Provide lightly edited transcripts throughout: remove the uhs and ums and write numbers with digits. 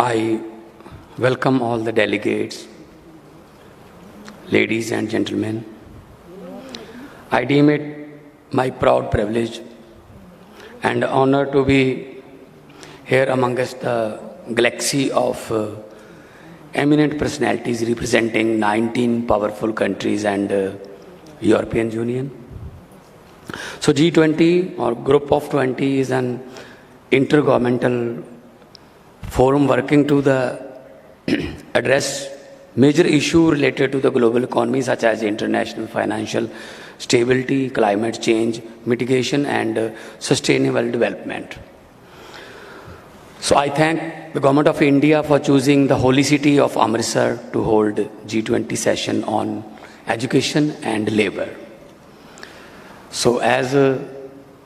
I welcome all the delegates, ladies and gentlemen. I deem it my proud privilege and honor to be here amongst the galaxy of eminent personalities representing 19 powerful countries and European Union. So G20 or Group of 20 is an intergovernmental forum working to address major issues related to the global economy such as international financial stability, climate change, mitigation and sustainable development. So I thank the Government of India for choosing the holy city of Amritsar to hold G20 session on education and labor. So as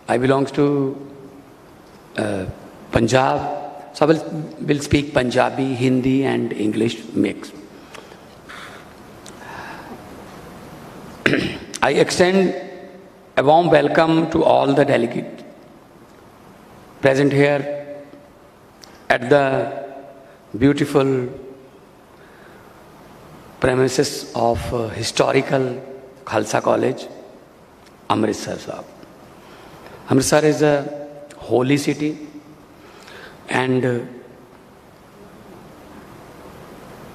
I belong to Punjab, so I will speak Punjabi, Hindi and English mix. I extend a warm welcome to all the delegates present here at the beautiful premises of historical Khalsa College, Amritsar Sahib. Amritsar is a holy city and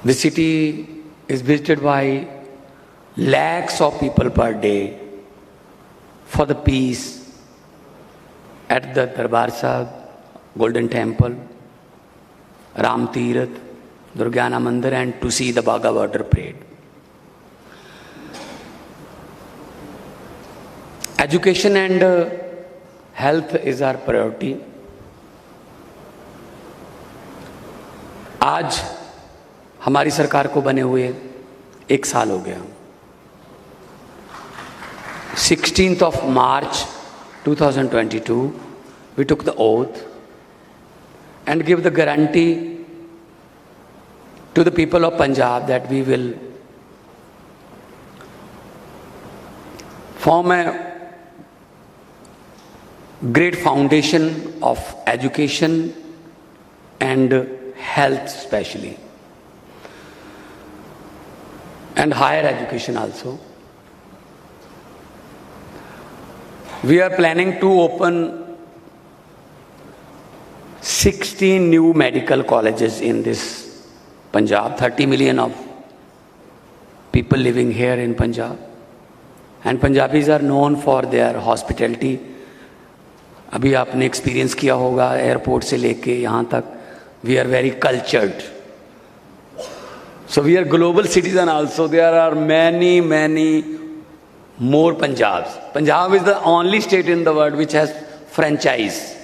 the city is visited by lakhs of people per day for the peace at the Darbar Sahib, Golden Temple, Ram Tirath, Durgyana Mandir and to see the Bagha Border Parade. Education and health is our priority. आज हमारी सरकार को बने हुए 1 साल हो गया. 16th of March 2022, we took the oath and give the guarantee to the people of Punjab that we will form a great foundation of education and health especially, and higher education also. We are planning to open 16 new medical colleges in this Punjab, 30 million of people living here in Punjab. And Punjabis are known for their hospitality. अभी आपने experience किया होगा airport से लेके यहाँ तक. We are very cultured. So we are global citizen also. There are many more Punjabs. Punjab is the only state in the world which has franchise.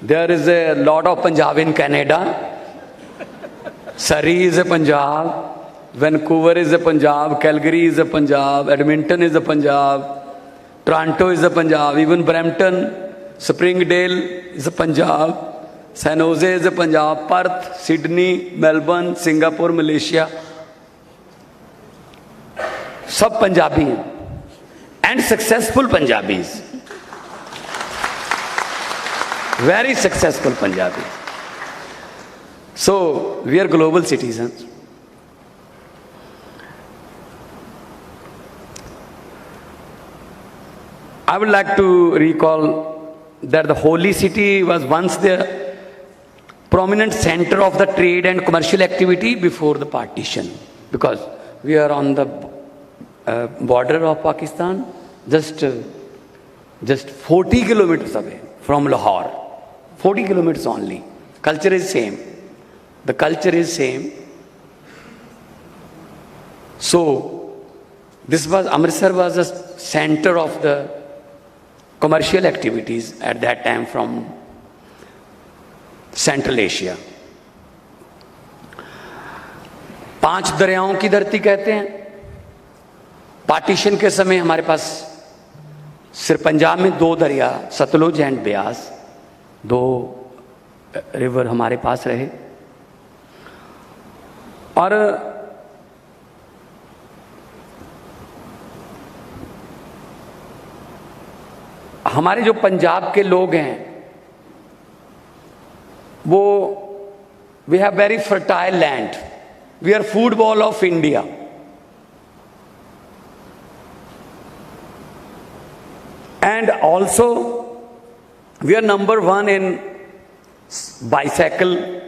There is a lot of Punjab in Canada. Surrey is a Punjab. Vancouver is a Punjab. Calgary is a Punjab. Edmonton is a Punjab. Toronto is a Punjab. Even Brampton, Springdale is a Punjab. San Jose is a Punjab. Perth, Sydney, Melbourne, Singapore, Malaysia. सब पंजाबी हैं and successful Punjabis. Very successful Punjabis. So we are global citizens. I would like to recall that the holy city was once the prominent center of the trade and commercial activity before the partition, because we are on the border of Pakistan, just 40 kilometers away from Lahore. 40 kilometers only. Culture is same. The culture is same. So this was, Amritsar was a center of the commercial activities at that time from Central Asia. 5 दरियाओं की धरती कहते हैं. Partition के समय हमारे पास सिर्फ पंजाब में 2 दरिया, सतलुज एंड ब्यास, 2 रिवर हमारे पास रहे. और हमारे जो पंजाब के लोग हैं वो We have very fertile land. We are football of India. And also, we are number one in bicycle,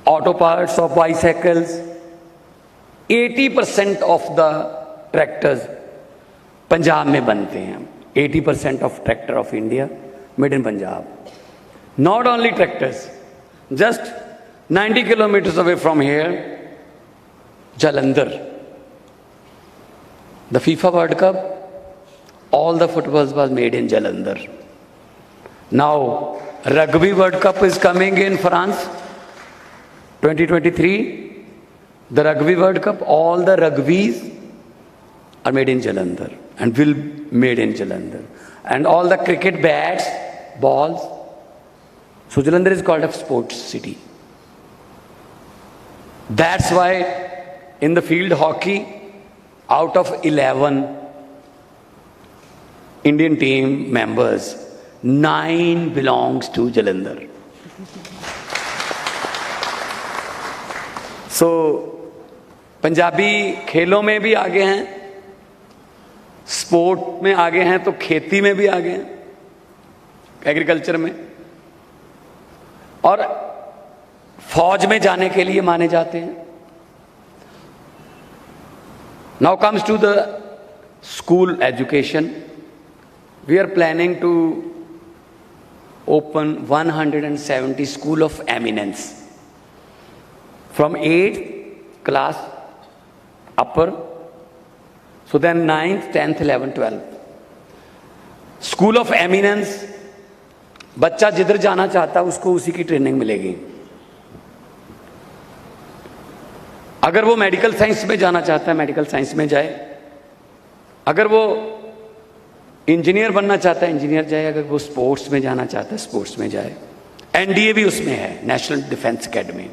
auto parts of bicycles. 80% of the tractors Punjab में बनते हैं. 80% of tractor of India made in Punjab. Not only tractors, just 90 kilometers away from here, Jalandhar. The FIFA World Cup, all the footballs was made in Jalandhar. Now, Rugby World Cup is coming in France, 2023. The Rugby World Cup, all the rugbies are made in Jalandhar and will made in Jalandhar. And all the cricket bats, balls. So Jalandhar is called a sports city. That's why in the field hockey, out of 11 Indian team members, 9 belongs to Jalandhar. So Punjabi खेलों में भी आगे हैं, sport में आगे हैं, तो खेती में भी आगे हैं, एग्रीकल्चर में, और फौज में जाने के लिए माने जाते हैं. Now comes to the school education. We are planning to open 170 school of eminence from 8th class upper, so then 9th, 10th, 11th, 12th. School of eminence, बच्चा जिधर जाना चाहता है उसको उसी की ट्रेनिंग मिलेगी. अगर वो मेडिकल साइंस में जाना चाहता है मेडिकल साइंस में जाए, अगर वो इंजीनियर बनना चाहता है इंजीनियर जाए, अगर वो स्पोर्ट्स में जाना चाहता है स्पोर्ट्स में जाए. एनडीए भी उसमें है, नेशनल डिफेंस एकेडमी.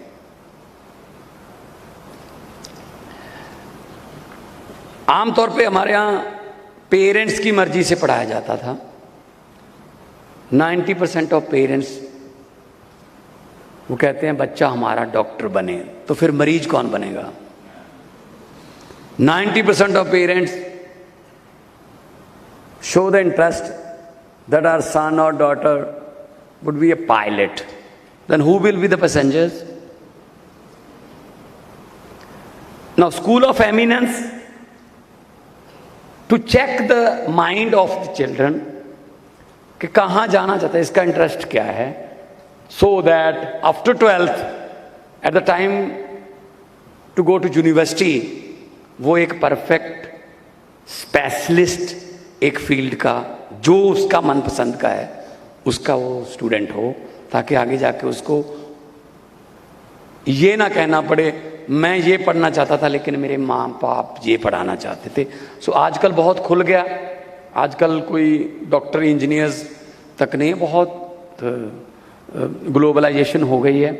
आमतौर पे हमारे यहाँ पेरेंट्स की मर्जी से पढ़ाया जाता था. 90% ऑफ पेरेंट्स वो कहते हैं बच्चा हमारा डॉक्टर बने, तो फिर मरीज कौन बनेगा? 90% of parents show the interest that our son or daughter would be a pilot. Then who will be the passengers? Now, school of eminence, to check the mind of the children, कि कहाँ जाना चाहता है, इसका interest क्या है, so that after 12th, at the time to go to university, वो एक परफेक्ट स्पेशलिस्ट एक फील्ड का जो उसका मनपसंद का है उसका वो स्टूडेंट हो, ताकि आगे जाके उसको ये ना कहना पड़े मैं ये पढ़ना चाहता था लेकिन मेरे माँ बाप ये पढ़ाना चाहते थे. सो आजकल बहुत खुल गया, आजकल कोई डॉक्टर इंजीनियर्स तक नहीं, बहुत ग्लोबलाइजेशन हो गई है.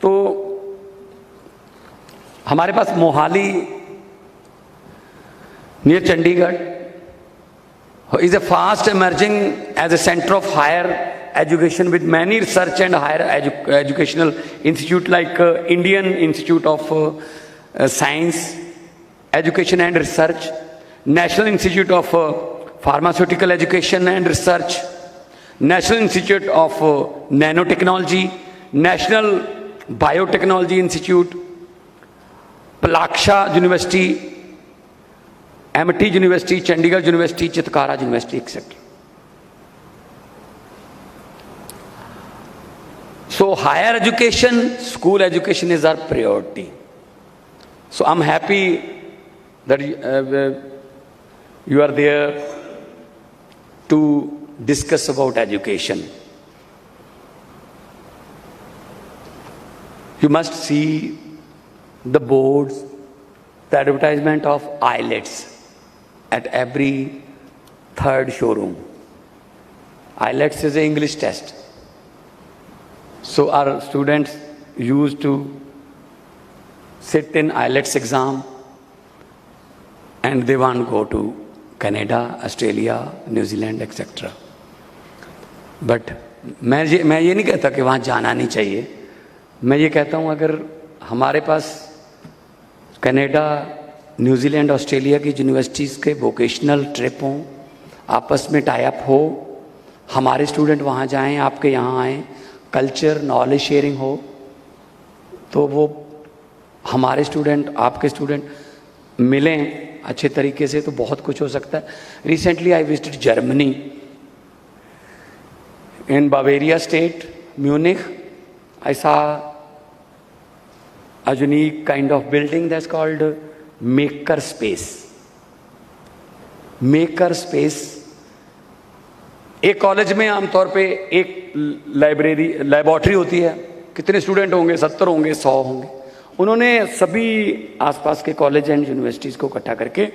तो हमारे पास Mohali near Chandigarh is a fast emerging as a center of higher education with many research and higher educational institute like Indian Institute of Science, Education and Research, National Institute of Pharmaceutical Education and Research, National Institute of Nanotechnology, National Biotechnology Institute, Palaksha University, Amity University, Chandigarh University, Chitkara University, etcetera. So higher education, school education is our priority. So I'm happy that you are there to discuss about education. You must see the boards, the advertisement of IELTS at every third showroom. IELTS is an English test. So our students used to sit in IELTS exam and they want to go to Canada, Australia, New Zealand, etc. But मैं ये नहीं कहता कि वहाँ जाना नहीं चाहिए, मैं ये कहता हूँ अगर हमारे पास कनाडा, न्यूजीलैंड, ऑस्ट्रेलिया की यूनिवर्सिटीज़ के वोकेशनल ट्रिप हों, आपस में टाई अप हो, हमारे स्टूडेंट वहाँ जाएं, आपके यहाँ आएँ, कल्चर नॉलेज शेयरिंग हो, तो वो हमारे स्टूडेंट आपके स्टूडेंट मिलें अच्छे तरीके से तो बहुत कुछ हो सकता है। Recently I visited Germany, in Bavaria state, Munich. I saw a unique kind of building that's called maker space. Maker space एक कॉलेज में आमतौर पे एक लैबोरेटरी होती है, कितने स्टूडेंट होंगे, 70 होंगे, 100 होंगे। उन्होंने सभी आसपास के कॉलेज एंड यूनिवर्सिटीज़ को इकट्ठा करके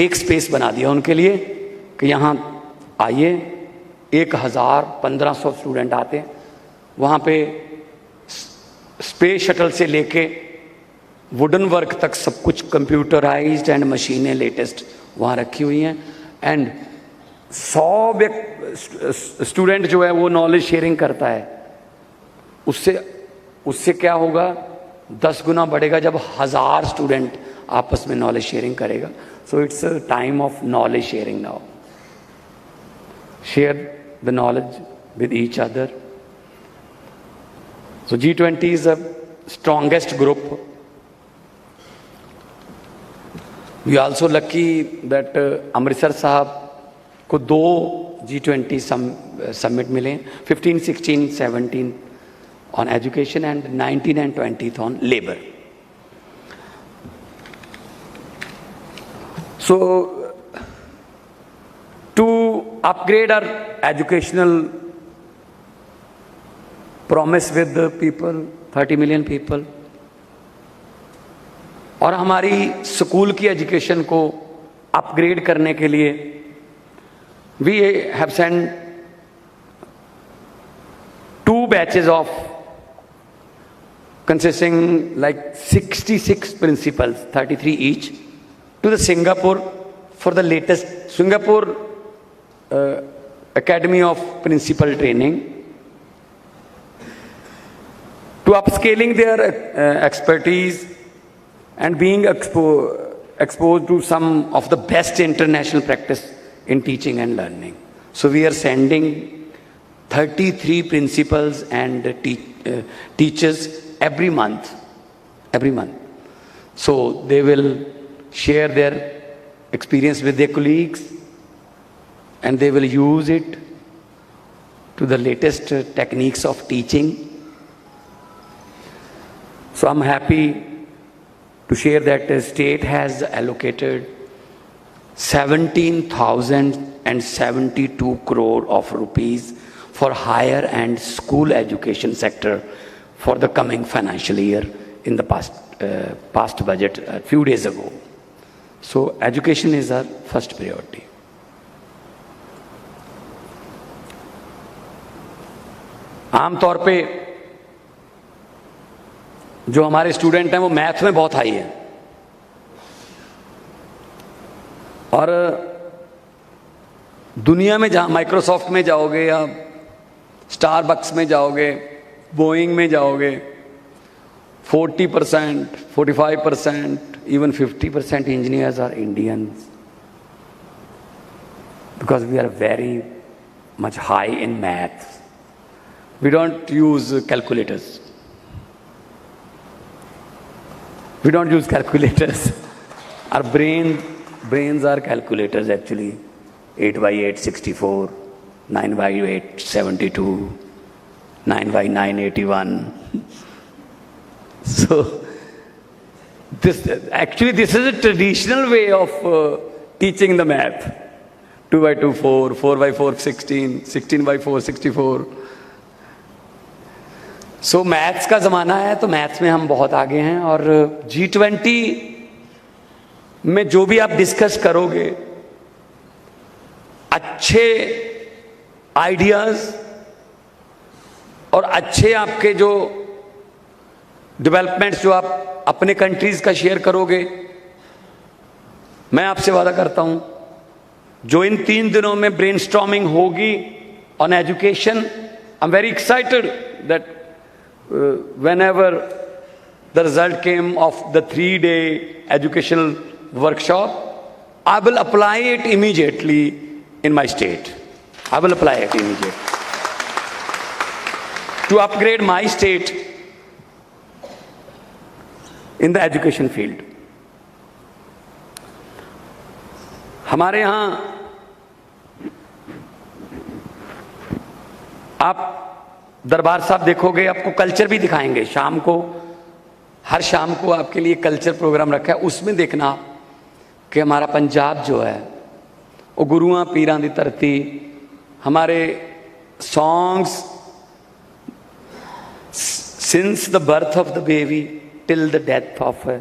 एक स्पेस बना दिया उनके लिए कि यहाँ आइए, 1000-1500 स्टूडेंट आते हैं। वहाँ पे स्पेस शटल से लेके वुडन वर्क तक सब कुछ कंप्यूटराइज्ड एंड मशीनें लेटेस्ट वहाँ रखी हुई हैं। एंड 100 स्टूडेंट जो है वो नॉलेज शेयरिंग करता है। उससे क्या होगा, 10 गुना बढ़ेगा जब 1000 स्टूडेंट आपस में नॉलेज शेयरिंग करेगा। So it's a time of knowledge sharing now. Share the knowledge with each other. So G20 is the strongest group. We are also lucky that Amritsar साहब को 2 G20 summit मिले, 15, 16, 17 on education and 19 and 20th on labor. So to upgrade our educational promise with the people, 30 million people, और हमारी school की education को upgrade करने के लिए we have sent 2 batches of consisting like 66 principals, 33 each, to the Singapore for the latest Singapore Academy of Principal Training, to upscaling their expertise and being exposed to some of the best international practice in teaching and learning. So we are sending 33 principals and teachers every month. So they will share their experience with their colleagues and they will use it to the latest techniques of teaching. So I'm happy to share that the state has allocated 17,072 crore of rupees for higher and school education sector for the coming financial year in the past budget a few days ago. So education is our first priority. आमतौर पे जो हमारे student हैं वो math में बहुत high है और दुनिया में जहाँ माइक्रोसॉफ्ट में जाओगे या स्टारबक्स में जाओगे, बोइंग में जाओगे, 40%, 45%, even 50% engineers are Indians because we are very much high in maths. We don't use calculators. We don't use calculators. Our brains are calculators actually. 8 by 8, 64, 9 by 8, 72, 9 by 9, 81. So this is a traditional way of teaching the math. 2 by 2, 4, 4 by 4, 16, 16 by 4, 64. So maths का ज़माना है तो maths में हम बहुत आगे हैं और G20 में जो भी आप डिस्कस करोगे, अच्छे आइडियाज़ और अच्छे आपके जो डेवलपमेंट्स जो आप अपने कंट्रीज़ का शेयर करोगे, मैं आपसे वादा करता हूं जो इन 3 दिनों में ब्रेनस्टॉर्मिंग होगी on education, I am very excited that whenever the result came of the 3-day educational workshop, I will apply it immediately in my state. I will apply it immediately to upgrade my state in the education field. हमारे यहाँ आप दरबार साहब देखोगे, आपको culture भी दिखाएंगे शाम को, हर शाम को आपके लिए कल्चर प्रोग्राम रखा है। उसमें देखना कि हमारा पंजाब जो है वो गुरुआं पीरां दी धरती, हमारे songs since the birth of the baby till the death of A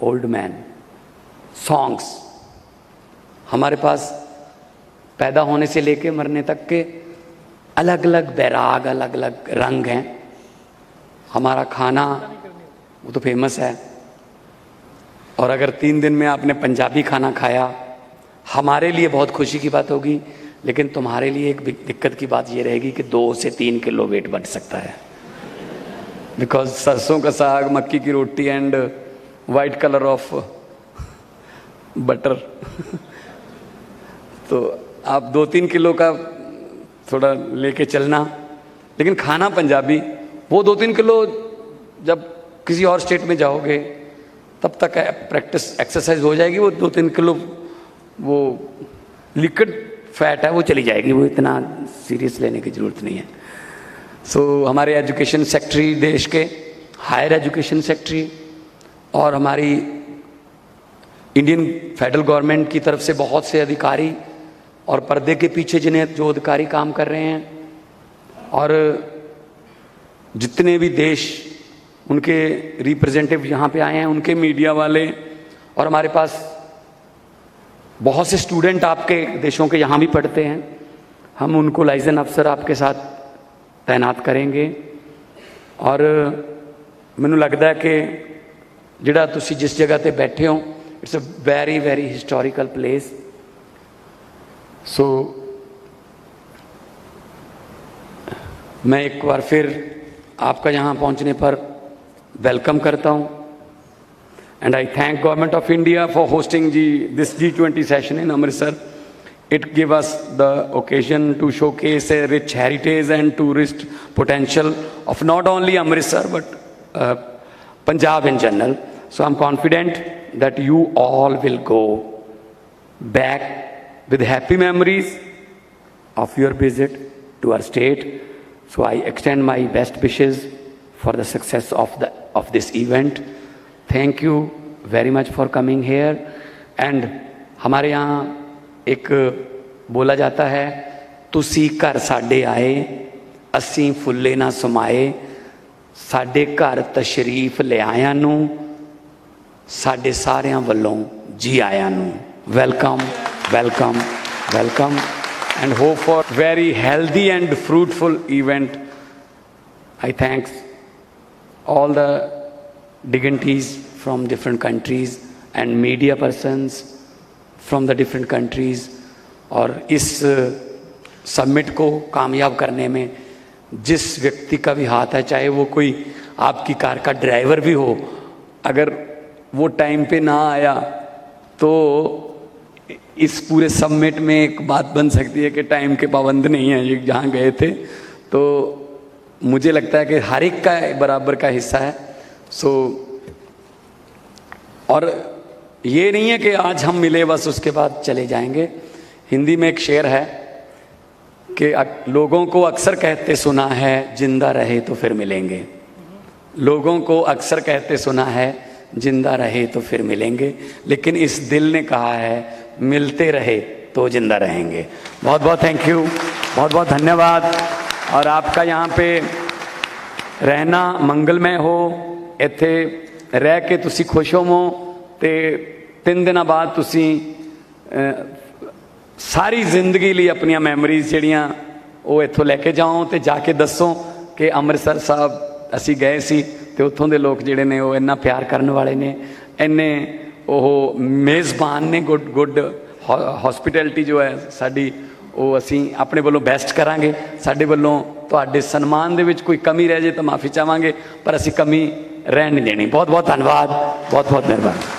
old man, songs हमारे पास पैदा होने से लेके मरने तक के अलग अलग बैराग, अलग अलग रंग हैं। हमारा खाना वो तो फेमस है, और अगर 3 दिन में आपने पंजाबी खाना खाया, हमारे लिए बहुत खुशी की बात होगी, लेकिन तुम्हारे लिए एक दिक्कत की बात ये रहेगी कि 2 से 3 किलो वेट बढ़ सकता है, बिकॉज सरसों का साग, मक्की की रोटी and white colour of butter तो आप 2-3 किलो का थोड़ा लेके चलना, लेकिन खाना पंजाबी, वो 2-3 किलो जब किसी और स्टेट में जाओगे तब तक प्रैक्टिस एक्सरसाइज हो जाएगी, वो 2-3 किलो वो लिक्विड फैट है वो चली जाएगी, वो इतना सीरियस लेने की ज़रूरत नहीं है। सो हमारे एजुकेशन सेक्रेटरी, देश के हायर एजुकेशन सेक्रेटरी, और हमारी इंडियन फेडरल गवर्नमेंट की तरफ से बहुत से अधिकारी और पर्दे के पीछे जिन्हें जो अधिकारी काम कर रहे हैं, और जितने भी देश उनके रिप्रेजेंटेटिव यहाँ पे आए हैं, उनके मीडिया वाले, और हमारे पास बहुत से स्टूडेंट आपके देशों के यहाँ भी पढ़ते हैं, हम उनको लाइजन अफसर आपके साथ तैनात करेंगे। और मैनू लगता है कि जिहड़ा तुसी जिस जगह ते बैठे हो, it's a very very historical place. So मैं एक बार फिर आपका यहाँ पहुँचने पर वेलकम करता हूँ, and I thank government of India for hosting this G20 session in Amritsar. It gave us the occasion to showcase a rich heritage and tourist potential of not only Amritsar but Punjab in general. So I'm confident that you all will go back with happy memories of your visit to our state. So I extend my best wishes for the success of this event. Thank you very much for coming here. And हमारे यहाँ एक बोला जाता है, तुसी घर साडे आए असी फुल्ले ना समाए, साडे घर तशरीफ ले आया नू साडे सारियां वल्लों जी आया नू. Welcome welcome welcome and hope for very healthy and fruitful event. I thank all the dignitaries from different countries and media persons from the different countries. और इस समिट को कामयाब करने में जिस व्यक्ति का भी हाथ है, चाहे वो कोई आपकी कार का ड्राइवर भी हो, अगर वो टाइम पे ना आया तो इस पूरे समिट में एक बात बन सकती है कि टाइम के पाबंद नहीं है ये जहाँ गए थे. तो मुझे लगता है कि हर एक का बराबर का हिस्सा है. और ये नहीं है कि आज हम मिले बस उसके बाद चले जाएंगे. हिंदी में एक शेर है कि लोगों को अक्सर कहते सुना है जिंदा रहे तो फिर मिलेंगे. लोगों को अक्सर कहते सुना है जिंदा रहे तो फिर मिलेंगे, लेकिन इस दिल ने कहा है मिलते रहे तो जिंदा रहेंगे. बहुत बहुत थैंक यू, बहुत बहुत धन्यवाद. और आपका यहाँ पे रहना मंगलमय हो, इत्थे रह के तुसी खुश होवो ते 3 दिन बाद तुसी सारी जिंदगी लिए अपनी मैमोरीज जड़ियाँ वो इत्थों लैके जाओ तो जाके दसो कि अमृतसर साहब असी गए सी ते उत्थों दे लोग जिहड़े ने वो इन्ना प्यार करने वाले ने, इन्ने ਉਹ मेज़बान ने, गुड हॉस्पिटैलिटी जो है साड़ी वो असी अपने वालों बेस्ट करांगे. साडे वालों ਤੁਹਾਡੇ ਸਨਮਾਨ ਦੇ ਵਿੱਚ ਕੋਈ ਕਮੀ ਰਹਿ ਜੇ ਤਾਂ ਮਾਫੀ ਚਾਹਾਂਗੇ, ਪਰ ਅਸੀਂ ਕਮੀ ਰਹਿਣ ਨਹੀਂ ਦੇਣੀ। ਬਹੁਤ ਬਹੁਤ ਧੰਨਵਾਦ, ਬਹੁਤ ਬਹੁਤ ਮਿਹਰਬਾਨੀ।